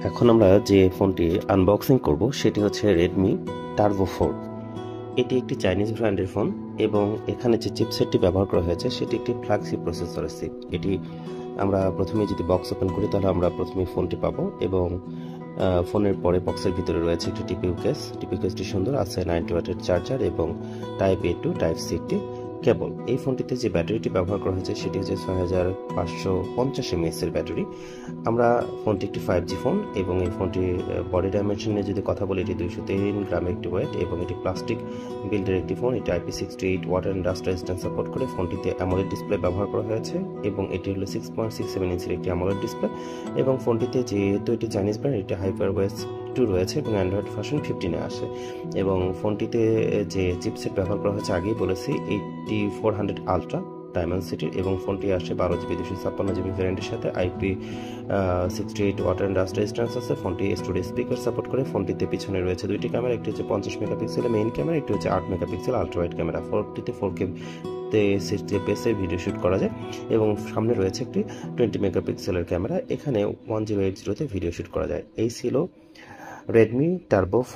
এখন আমরা যে ফোনটি আনবক্সিং করব সেটি হচ্ছে রেডমি টার্বো 4। এটি একটি চাইনিজ ব্র্যান্ডের ফোন এবং এখানে যে চিপসেটটি ব্যবহার করা হয়েছে সেটি একটি ফ্ল্যাগশিপ প্রসেসরের চিপ। এটি আমরা প্রথমে যদি বক্স ওপেন করি তাহলে আমরা প্রথমে ফোনটি পাবো এবং ফোনের পরে বক্সের ভিতরে রয়েছে একটি টিপিউ কেস। টিপিউ কেসটি সুন্দর আছে, 90 ওয়াটের চার্জার এবং টাইপ এ টু টাইপ সি একটি কেবল। এই ফোনটিতে যে ব্যাটারিটি ব্যবহার করা হয়েছে সেটি হচ্ছে 6550 mAh এর ব্যাটারি। আমরা ফোনটি একটি 5G ফোন এবং এই ফোনটির বডি ডাইমেনশনে যদি কথা বলি এটি 203 গ্রামের একটি ওয়েট এবং এটি প্লাস্টিক বিল্ডের একটি ফোন। এটি IP68 water and dust resistance support করে। ফোনটিতে অ্যামোলেড ডিসপ্লে ব্যবহার করা হয়েছে এবং এটি হলো 6.67 ইঞ্চির একটি অ্যামোলেড ডিসপ্লে এবং ফোনটিতে যেহেতু এটি চাইনিজ ব্র্যান্ড এটি HyperOS 2 রয়েছে এবং অ্যান্ড্রয়েড ভার্সন 15 আসে এবং ফোনটিতে যে চিপসেট ব্যবহার করা হয়েছে আগেই বলেছি 8400 আলট্রা ডায়মেনসিটির এবং ফোনটি আসে 12GB 256GB ভ্যারিয়েন্টের সাথে। IP68 water and dust resistance আছে। ফোনটি স্টুডিও স্পিকার সাপোর্ট করে। ফোনটিতে পিছনে রয়েছে দুইটি ক্যামেরা, একটি হচ্ছে 50 মেগাপিক্সেলের মেইন ক্যামেরা, একটি হচ্ছে 8 মেগাপিক্সেল আলট্রা ওয়াইড ক্যামেরা। ফোনটিতে 4K 60fps এর ভিডিও শুট করা যায় এবং সামনে রয়েছে একটি 20 মেগাপিক্সেলের ক্যামেরা। এখানে 1080 তে ভিডিও শুট করা যায়। এই ছিল রেডমি টার্বো 4।